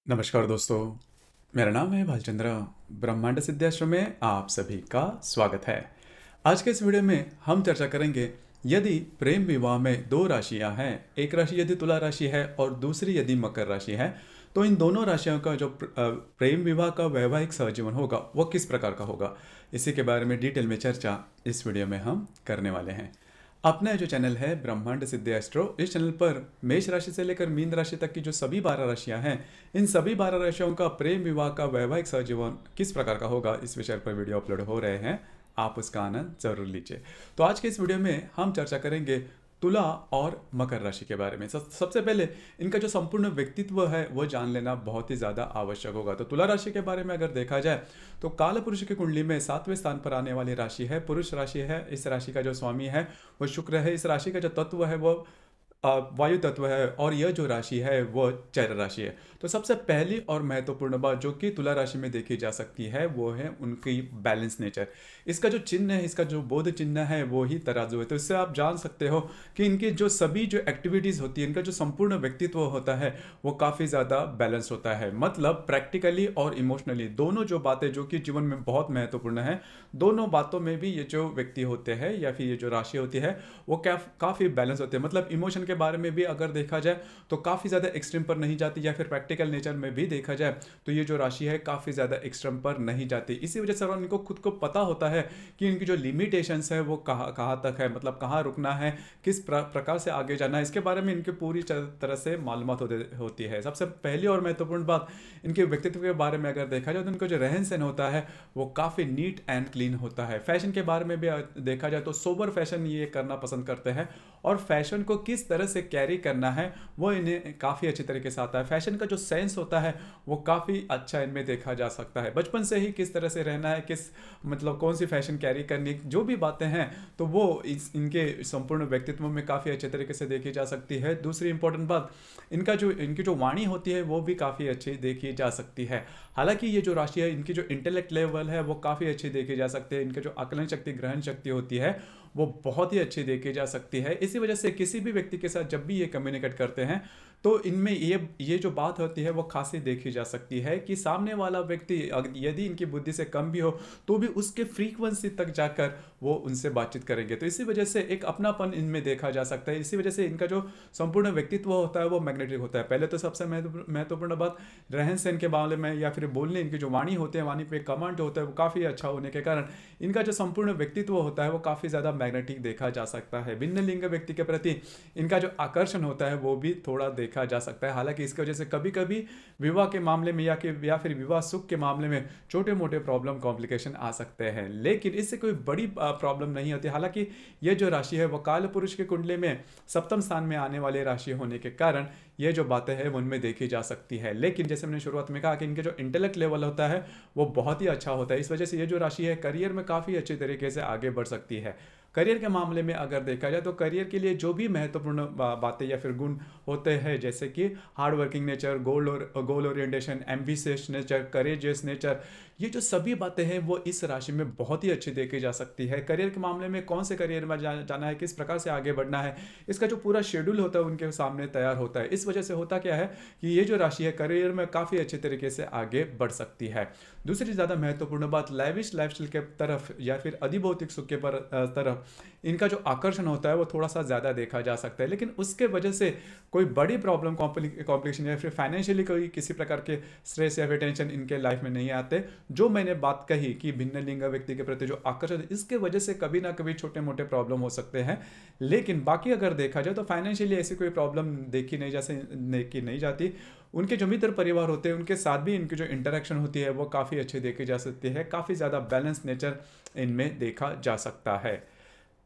नमस्कार दोस्तों, मेरा नाम है भालचंद्र। ब्रह्मांड सिद्धाश्रम में आप सभी का स्वागत है। आज के इस वीडियो में हम चर्चा करेंगे, यदि प्रेम विवाह में दो राशियां हैं, एक राशि यदि तुला राशि है और दूसरी यदि मकर राशि है, तो इन दोनों राशियों का जो प्रेम विवाह का वैवाहिक सहजीवन होगा वो किस प्रकार का होगा। इसी के बारे में डिटेल में चर्चा इस वीडियो में हम करने वाले हैं। अपना जो चैनल है ब्रह्मांड सिद्धि एस्ट्रो, इस चैनल पर मेष राशि से लेकर मीन राशि तक की जो सभी 12 राशियां हैं, इन सभी 12 राशियों का प्रेम विवाह का वैवाहिक सहजीवन किस प्रकार का होगा, इस विषय पर वीडियो अपलोड हो रहे हैं। आप उसका आनंद जरूर लीजिए। तो आज के इस वीडियो में हम चर्चा करेंगे तुला और मकर राशि के बारे में। सबसे पहले इनका जो संपूर्ण व्यक्तित्व है वो जान लेना बहुत ही ज़्यादा आवश्यक होगा। तो तुला राशि के बारे में अगर देखा जाए तो काल पुरुष की कुंडली में 7वें स्थान पर आने वाली राशि है, पुरुष राशि है। इस राशि का जो स्वामी है वो शुक्र है। इस राशि का जो तत्व है वो वायु तत्व है और यह जो राशि है वो चर राशि है। तो सबसे पहली और महत्वपूर्ण बात जो कि तुला राशि में देखी जा सकती है वो है उनकी बैलेंस नेचर। इसका जो चिन्ह है, इसका जो बोध चिन्ह है वो ही तराजू है। तो इससे आप जान सकते हो कि इनकी जो सभी जो एक्टिविटीज़ होती है, इनका जो संपूर्ण व्यक्तित्व होता है वो काफ़ी ज़्यादा बैलेंस होता है। मतलब प्रैक्टिकली और इमोशनली दोनों जो बातें जो कि जीवन में बहुत महत्वपूर्ण है, दोनों बातों में भी ये जो व्यक्ति होते हैं या फिर ये जो राशि होती है वो काफ़ी बैलेंस होते हैं। मतलब इमोशन के बारे में भी अगर देखा जाए तो काफ़ी ज़्यादा एक्सट्रीम पर नहीं जाती, या फिर प्रैक्टिकल नेचर में भी देखा जाए तो ये जो राशि है काफ़ी ज़्यादा एक्सट्रीम पर नहीं जाती। इसी वजह से इनको खुद को पता होता है कि इनकी जो लिमिटेशंस है वो कहाँ तक है, मतलब कहाँ रुकना है, किस प्रकार से आगे जाना है, इसके बारे में इनकी पूरी तरह से मालूमात होती है। सबसे पहली और महत्वपूर्ण बात इनके व्यक्तित्व के बारे में अगर देखा जाए तो इनका जो रहन सहन होता है वो काफ़ी नीट एंड क्लीन होता है। फैशन के बारे में भी देखा जाए तो सोबर फैशन ये करना पसंद करते हैं और फैशन को किस तरह से कैरी करना है वो इन्हें काफ़ी अच्छी तरीके से आता है। फैशन का जो सेंस होता है वो काफ़ी अच्छा इनमें देखा जा सकता है। बचपन से ही किस तरह से रहना है, किस मतलब कौन सी फैशन कैरी करनी, जो भी बातें हैं तो वो इनके संपूर्ण व्यक्तित्व में काफ़ी अच्छे तरीके से देखी जा सकती है। दूसरी इंपॉर्टेंट बात, इनकी जो वाणी होती है वो भी काफ़ी अच्छी देखी जा सकती है। हालांकि ये जो राशि है इनकी जो इंटेलेक्ट लेवल है वो काफ़ी अच्छी देखी जा सकती है। इनकी जो आकलन शक्ति, ग्रहण शक्ति होती है वो बहुत ही अच्छी देखी जा सकती है। इसी वजह से किसी भी व्यक्ति के साथ जब भी ये कम्युनिकेट करते हैं तो इनमें ये जो बात होती है वो खासी देखी जा सकती है कि सामने वाला व्यक्ति यदि इनकी बुद्धि से कम भी हो तो भी उसके फ्रीक्वेंसी तक जाकर वो उनसे बातचीत करेंगे। तो इसी वजह से एक अपनापन इनमें देखा जा सकता है। इसी वजह से इनका जो संपूर्ण व्यक्तित्व होता है वो मैग्नेटिक होता है। पहले तो सबसे महत्वपूर्ण बात रहन सहन के मामले में या फिर बोलने, इनकी जो वाणी होते हैं, वाणी पे कमांड जो होता है वो काफ़ी अच्छा होने के कारण इनका जो संपूर्ण व्यक्तित्व होता है वो काफ़ी ज़्यादा मैग्नेटिक देखा जा सकता है। भिन्न लिंग व्यक्ति के प्रति इनका जो आकर्षण होता है वो भी थोड़ा देखा जा सकता है। हालांकि इसकी वजह से कभी कभी विवाह के मामले में या फिर विवाह सुख के मामले में छोटे मोटे प्रॉब्लम कॉम्प्लिकेशन आ सकते हैं, लेकिन इससे कोई बड़ी प्रॉब्लम नहीं होती। हालांकि ये जो राशि है वो काल पुरुष के कुंडली में सप्तम स्थान में आने वाली राशि होने के कारण ये जो बातें हैं उनमें देखी जा सकती है। लेकिन जैसे मैंने शुरुआत में कहा कि इनके जो इंटेलेक्ट लेवल होता है वो बहुत ही अच्छा होता है। इस वजह से ये जो राशि है करियर में काफ़ी अच्छे तरीके से आगे बढ़ सकती है। करियर के मामले में अगर देखा जाए तो करियर के लिए जो भी महत्वपूर्ण बातें या फिर गुण होते हैं, जैसे कि hard working nature, goal orientation, ambitious nature, courageous nature, ये जो सभी बातें हैं वो इस राशि में बहुत ही अच्छी देखी जा सकती है। करियर के मामले में कौन से करियर में जाना है, किस प्रकार से आगे बढ़ना है, इसका जो पूरा शेड्यूल होता है उनके सामने तैयार होता है। इस वजह से होता क्या है कि ये जो राशि है करियर में काफ़ी अच्छे तरीके से आगे बढ़ सकती है। दूसरी ज़्यादा महत्वपूर्ण बात, लाइविश लाइफस्टाइल के तरफ या फिर अधिभौतिक सुख के तरफ इनका जो आकर्षण होता है वो थोड़ा सा ज़्यादा देखा जा सकता है। लेकिन उसके वजह से कोई बड़ी प्रॉब्लम, कॉम्प्लिकेशन या फिर फाइनेंशियली कोई किसी प्रकार के स्ट्रेस या फिर टेंशन इनके लाइफ में नहीं आते। जो मैंने बात कही कि भिन्न लिंग व्यक्ति के प्रति जो आकर्षण, इसके वजह से कभी ना कभी छोटे मोटे प्रॉब्लम हो सकते हैं। लेकिन बाकी अगर देखा जाए तो फाइनेंशियली ऐसी कोई प्रॉब्लम देखी नहीं जाती। उनके जो मित्र परिवार होते हैं उनके साथ भी इनकी जो इंटरेक्शन होती है वो काफ़ी अच्छी देखी जा सकती है। काफ़ी ज़्यादा बैलेंस नेचर इनमें देखा जा सकता है।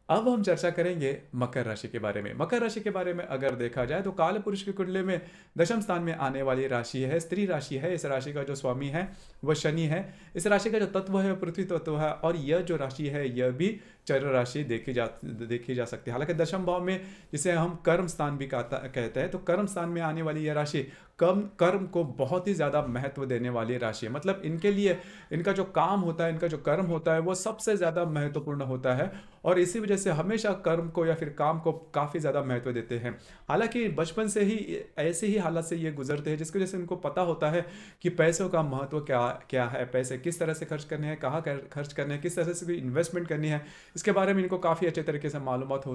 अब हम चर्चा करेंगे मकर राशि के बारे में। मकर राशि के बारे में अगर देखा जाए तो काल पुरुष की कुंडली में दशम स्थान में आने वाली राशि है, स्त्री राशि है। इस राशि का जो स्वामी है वह शनि है। इस राशि का जो तत्व है पृथ्वी तत्व है और यह जो राशि है यह भी चर राशि देखी जा सकती है। हालांकि दशम भाव में जिसे हम कर्म स्थान भी कहते हैं, तो कर्म स्थान में आने वाली यह राशि कर्म को बहुत ही ज़्यादा महत्व देने वाली राशि है। मतलब इनके लिए इनका जो काम होता है, इनका जो कर्म होता है, वो सबसे ज़्यादा महत्वपूर्ण होता है और इसी वजह से हमेशा कर्म को या फिर काम को काफ़ी ज़्यादा महत्व देते हैं। हालांकि बचपन से ही ऐसे ही हालत से ये गुजरते हैं जिसकी वजह से इनको पता होता है कि पैसों का महत्व क्या क्या है, पैसे किस तरह से खर्च करने हैं, कहाँ खर्च करने हैं, किस तरह से इन्वेस्टमेंट करनी है, इसके बारे में इनको काफ़ी अच्छे तरीके से मालूमात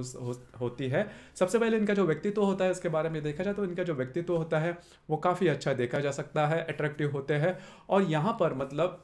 होती है। सबसे पहले इनका जो व्यक्तित्व होता है उसके बारे में देखा जाए तो इनका जो व्यक्तित्व होता है वो काफ़ी अच्छा देखा जा सकता है, अट्रैक्टिव होते हैं। और यहाँ पर मतलब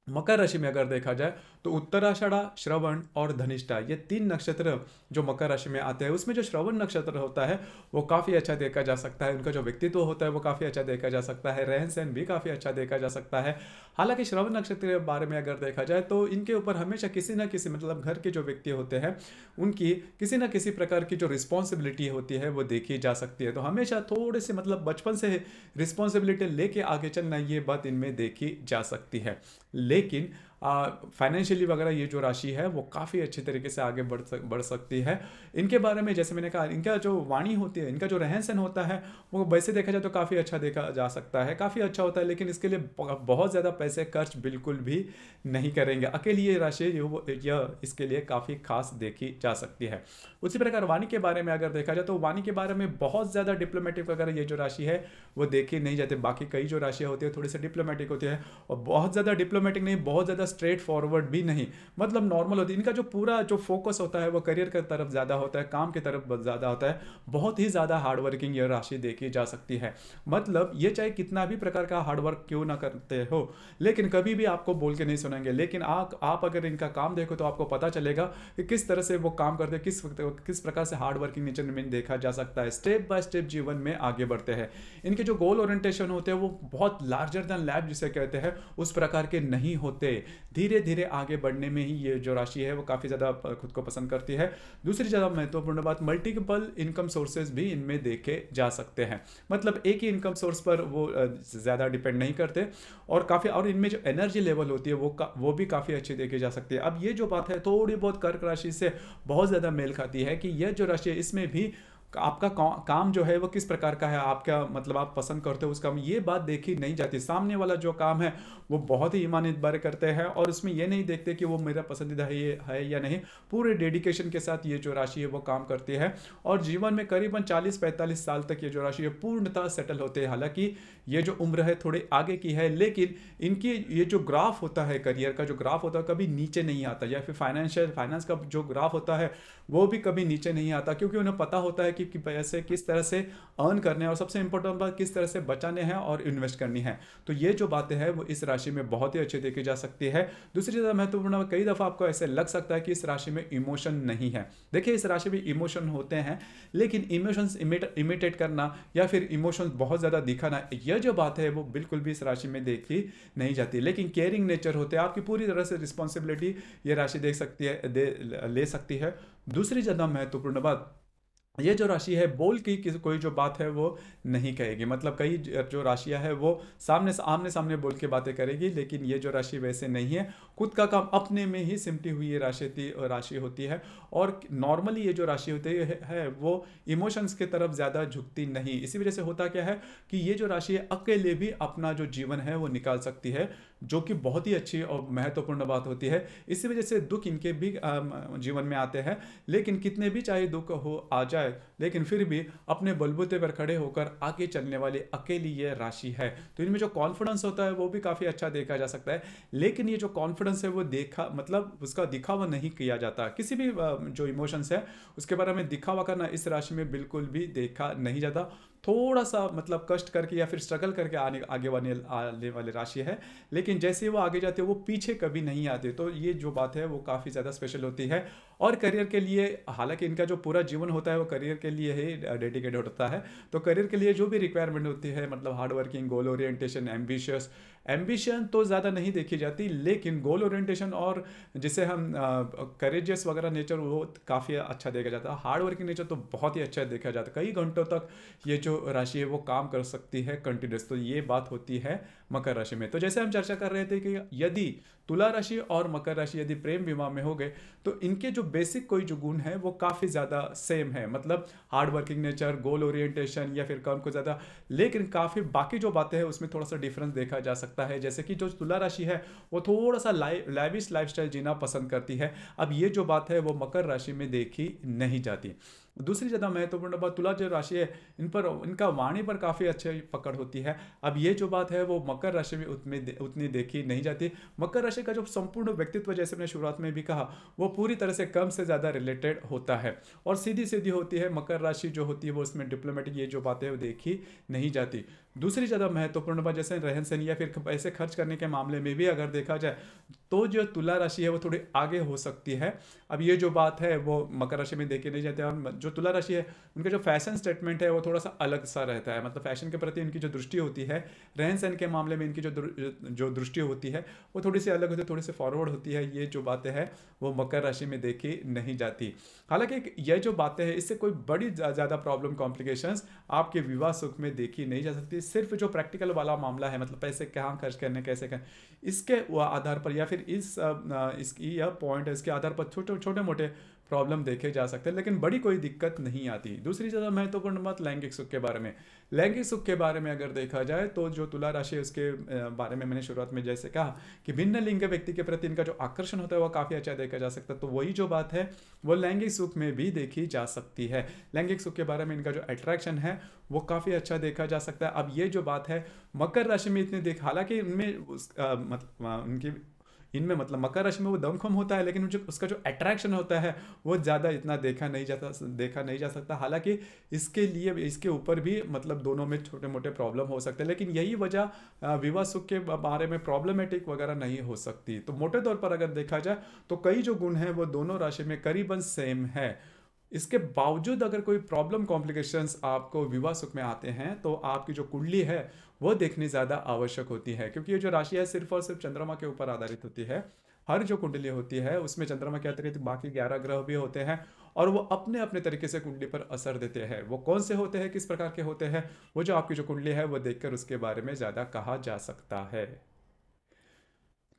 मकर राशि में अगर देखा जाए तो उत्तराषाढ़ा, श्रवण और धनिष्ठा, ये 3 नक्षत्र जो मकर राशि में आते हैं, उसमें जो श्रवण नक्षत्र होता है वो काफ़ी अच्छा देखा जा सकता है। उनका जो व्यक्तित्व होता है वो काफ़ी अच्छा देखा जा सकता है, रहन सहन भी काफ़ी अच्छा देखा जा सकता है। हालांकि श्रवण नक्षत्र के बारे में अगर देखा जाए तो इनके ऊपर हमेशा किसी न किसी मतलब घर के जो व्यक्ति होते हैं उनकी किसी न किसी प्रकार की जो रिस्पॉन्सिबिलिटी होती है वो देखी जा सकती है। तो हमेशा थोड़े से मतलब बचपन से रिस्पॉन्सिबिलिटी लेके आगे चलना, ये बात इनमें देखी जा सकती है। लेकिन फाइनेंशियली वगैरह ये जो राशि है वो काफ़ी अच्छी तरीके से आगे बढ़ सकती है। इनके बारे में जैसे मैंने कहा, इनका जो वाणी होती है, इनका जो रहन सहन होता है वो वैसे देखा जाए तो काफ़ी अच्छा देखा जा सकता है, काफ़ी अच्छा होता है। लेकिन इसके लिए बहुत ज़्यादा पैसे खर्च बिल्कुल भी नहीं करेंगे। अकेली ये राशि यह इसके लिए काफ़ी खास देखी जा सकती है। उसी प्रकार वाणी के बारे में अगर देखा जाए तो वाणी के बारे में बहुत ज़्यादा डिप्लोमेटिक वगैरह ये जो राशि है वो देखी नहीं जाती। बाकी कई जो राशियाँ होती है थोड़ी सी डिप्लोमेटिक होती है और बहुत ज़्यादा डिप्लोमेटिक नहीं, बहुत ज़्यादा स्ट्रेट फॉरवर्ड भी नहीं, मतलब नॉर्मल होती है। इनका जो पूरा जो फोकस होता है वो करियर की तरफ ज़्यादा होता है, काम की तरफ ज़्यादा होता है। बहुत ही ज़्यादा हार्डवर्किंग यह राशि देखी जा सकती है। मतलब ये चाहे कितना भी प्रकार का हार्डवर्क क्यों ना करते हो, लेकिन कभी भी आपको बोल के नहीं सुनेंगे। लेकिन आप अगर इनका काम देखो तो आपको पता चलेगा कि किस तरह से वो काम करते हैं, किस प्रकार से हार्डवर्किंग नेचर में देखा जा सकता है। स्टेप बाय स्टेप जीवन में आगे बढ़ते हैं। इनके जो गोल ओरिएंटेशन होते हैं वो बहुत लार्जर देन लाइफ जिसे कहते हैं उस प्रकार के नहीं होते। धीरे धीरे आगे बढ़ने में ही ये जो राशि है वो काफ़ी ज़्यादा खुद को पसंद करती है। दूसरी ज़्यादा महत्वपूर्ण बात, मल्टीपल इनकम सोर्सेज भी इनमें देखे जा सकते हैं। मतलब एक ही इनकम सोर्स पर वो ज़्यादा डिपेंड नहीं करते और काफ़ी, और इनमें जो एनर्जी लेवल होती है वो भी काफ़ी अच्छी देखी जा सकती है। अब ये जो बात है थोड़ी बहुत कर्क राशि से बहुत ज़्यादा मेल खाती है कि यह जो राशि है इसमें भी आपका काम जो है वो किस प्रकार का है, आपका मतलब आप पसंद करते हो उस काम, ये बात देखी नहीं जाती। सामने वाला जो काम है वो बहुत ही ईमानदार करते हैं और उसमें ये नहीं देखते कि वो मेरा पसंदीदा है या नहीं। पूरे डेडिकेशन के साथ ये जो राशि है वो काम करती है और जीवन में करीबन 40-45 साल तक ये जो राशि है पूर्णतः सेटल होते हैं। हालांकि ये जो उम्र है थोड़ी आगे की है, लेकिन इनकी ये जो ग्राफ होता है, करियर का जो ग्राफ होता है कभी नीचे नहीं आता, या फिर फाइनेंस का जो ग्राफ होता है वो भी कभी नीचे नहीं आता, क्योंकि उन्हें पता होता है कि पैसे किस तरह से अर्न करने हैं और सबसे इंपॉर्टेंट बात किस तरह से बचाने हैं और इन्वेस्ट करनी है। तो ये जो बातें हैं वो इस राशि में बहुत ही अच्छी देखी जा सकती है। दूसरी ज़्यादा महत्वपूर्ण, कई दफ़ा आपको ऐसे लग सकता है कि इस राशि में इमोशन नहीं है। देखिए इस राशि में इमोशन होते हैं, लेकिन इमोशंस इमिटेट करना या फिर इमोशंस बहुत ज़्यादा दिखाना, यह जो बात है वो बिल्कुल भी इस राशि में देखी नहीं जाती। लेकिन केयरिंग नेचर होते हैं, आपकी पूरी तरह से रिस्पॉन्सिबिलिटी ये राशि देख सकती है, ले सकती है। दूसरी ज़्यादा महत्वपूर्ण बात, ये जो राशि है बोल की कोई जो बात है वो नहीं कहेगी। मतलब कई जो राशियां है वो आमने सामने बोल के बातें करेगी, लेकिन ये जो राशि वैसे नहीं है। खुद का काम अपने में ही सिमटी हुई ये राशि होती है और नॉर्मली ये जो राशि होती है वो इमोशंस की तरफ ज़्यादा झुकती नहीं। इसी वजह से होता क्या है कि ये जो राशि है अकेले भी अपना जो जीवन है वो निकाल सकती है, जो कि बहुत ही अच्छी और महत्वपूर्ण बात होती है। इसी वजह से दुख इनके भी जीवन में आते हैं, लेकिन कितने भी चाहे दुख हो आ जाए लेकिन फिर भी अपने बलबूते पर खड़े होकर आगे चलने वाली अकेली ये राशि है। तो इनमें जो कॉन्फिडेंस होता है वो भी काफ़ी अच्छा देखा जा सकता है, लेकिन ये जो कॉन्फिडेंस है वो मतलब उसका दिखावा नहीं किया जाता। किसी भी जो इमोशंस है उसके बारे में दिखावा करना इस राशि में बिल्कुल भी देखा नहीं जाता। थोड़ा सा मतलब कष्ट करके या फिर स्ट्रगल करके आने वाली राशि है, लेकिन जैसे वो आगे जाते हैं वो पीछे कभी नहीं आते। तो ये जो बात है वो काफ़ी ज़्यादा स्पेशल होती है। और करियर के लिए, हालांकि इनका जो पूरा जीवन होता है वो करियर के लिए ही डेडिकेटेड होता है, तो करियर के लिए जो भी रिक्वायरमेंट होती है, मतलब हार्ड वर्किंग, गोल ओरिएंटेशन, एम्बिशियस, एम्बिशन तो ज़्यादा नहीं देखी जाती, लेकिन गोल ओरिएंटेशन और जिसे हम करेजियस वगैरह नेचर, वो काफ़ी अच्छा देखा जाता है। हार्ड वर्किंग नेचर तो बहुत ही अच्छा देखा जाता है, कई घंटों तक ये जो राशि है वो काम कर सकती है कंटिन्यूस। तो ये बात होती है मकर राशि में। तो जैसे हम चर्चा कर रहे थे कि यदि तुला राशि और मकर राशि यदि प्रेम विवाह में हो गए, तो इनके जो बेसिक कोई जो गुण है वो काफ़ी ज़्यादा सेम है, मतलब hard working nature, goal orientation या फिर काम को ज़्यादा, लेकिन काफ़ी बाकी जो बातें हैं उसमें थोड़ा सा डिफरेंस देखा जा सकता है। जैसे कि जो तुला राशि है वो थोड़ा सा लाइविश लाइफस्टाइल जीना पसंद करती है। अब ये जो बात है वो मकर राशि में देखी नहीं जाती। दूसरी ज़्यादा महत्वपूर्ण बात, तुला जो राशि है इन पर, इनका वाणी पर काफ़ी अच्छी पकड़ होती है। अब ये जो बात है वो मकर राशि में उतनी देखी नहीं जाती। मकर राशि का जो संपूर्ण व्यक्तित्व, जैसे मैंने शुरुआत में भी कहा, वो पूरी तरह से कम से ज़्यादा रिलेटेड होता है और सीधी सीधी होती है। मकर राशि जो होती है वो उसमें डिप्लोमेटिक ये जो बातें हैं वो देखी नहीं जाती। दूसरी ज़्यादा महत्वपूर्ण बात, जैसे रहन सहन या फिर पैसे खर्च करने के मामले में भी अगर देखा जाए तो जो तुला राशि है वो थोड़ी आगे हो सकती है। अब ये जो बात है वो मकर राशि में देखी नहीं जाती। और जो तुला राशि है उनका जो फैशन स्टेटमेंट है वो थोड़ा सा अलग सा रहता है, मतलब फैशन के प्रति इनकी जो दृष्टि होती है, रहन सहन के मामले में इनकी जो दृष्टि होती है वो थोड़ी सी अलग होती है, थोड़ी सी फॉरवर्ड होती है। ये जो बातें हैं वो मकर राशि में देखी नहीं जाती। हालांकि ये जो बातें हैं इससे कोई बड़ी ज़्यादा प्रॉब्लम, कॉम्प्लिकेशंस आपके विवाह सुख में देखी नहीं जा सकती। सिर्फ जो प्रैक्टिकल वाला मामला है, मतलब पैसे कहाँ खर्च करने, कैसे करने, इसके आधार पर या फिर इसकी यह पॉइंट है, इसके आधार पर छोटे छोटे मोटे प्रॉब्लम देखे जा सकते हैं, लेकिन बड़ी कोई दिक्कत नहीं आती। दूसरी ज़्यादा महत्वपूर्ण बात लैंगिक सुख के बारे में। लैंगिक सुख के बारे में अगर देखा जाए तो जो तुला राशि है उसके बारे में मैंने शुरुआत में जैसे कहा कि भिन्न लिंग के व्यक्ति के प्रति इनका जो आकर्षण होता है वो काफ़ी अच्छा देखा जा सकता है। तो वही जो बात है वो लैंगिक सुख में भी देखी जा सकती है। लैंगिक सुख के बारे में इनका जो अट्रैक्शन है वो काफ़ी अच्छा देखा जा सकता है। अब ये जो बात है मकर राशि में इतनी हालांकि इनमें इनमें मतलब मकर राशि में वो दमखम होता है, लेकिन उसका जो अट्रैक्शन होता है वो ज़्यादा इतना देखा नहीं जा सकता। हालांकि इसके लिए, इसके ऊपर भी मतलब दोनों में छोटे मोटे प्रॉब्लम हो सकते हैं, लेकिन यही वजह विवाह सुख के बारे में प्रॉब्लमेटिक वगैरह नहीं हो सकती। तो मोटे तौर पर अगर देखा जाए तो कई जो गुण हैं वो दोनों राशि में करीबन सेम है। इसके बावजूद अगर कोई प्रॉब्लम, कॉम्प्लिकेशंस आपको विवाह सुख में आते हैं तो आपकी जो कुंडली है वो देखनी ज़्यादा आवश्यक होती है, क्योंकि ये जो राशि है सिर्फ और सिर्फ चंद्रमा के ऊपर आधारित होती है। हर जो कुंडली होती है उसमें चंद्रमा के अतिरिक्त बाकी 11 ग्रह भी होते हैं और वो अपने अपने तरीके से कुंडली पर असर देते हैं। वो कौन से होते हैं, किस प्रकार के होते हैं, वो जो आपकी जो कुंडली है वो देखकर उसके बारे में ज़्यादा कहा जा सकता है।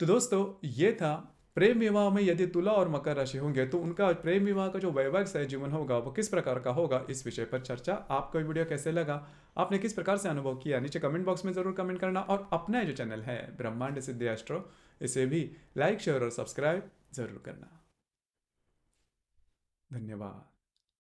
तो दोस्तों ये था प्रेम विवाह में यदि तुला और मकर राशि होंगे तो उनका प्रेम विवाह का जो वैवाहिक सह जीवन होगा वो किस प्रकार का होगा, इस विषय पर चर्चा। आपको ये वीडियो कैसे लगा, आपने किस प्रकार से अनुभव किया, नीचे कमेंट बॉक्स में जरूर कमेंट करना। और अपना जो चैनल है ब्रह्मांड सिद्धि एस्ट्रो, इसे भी लाइक, शेयर और सब्सक्राइब जरूर करना। धन्यवाद।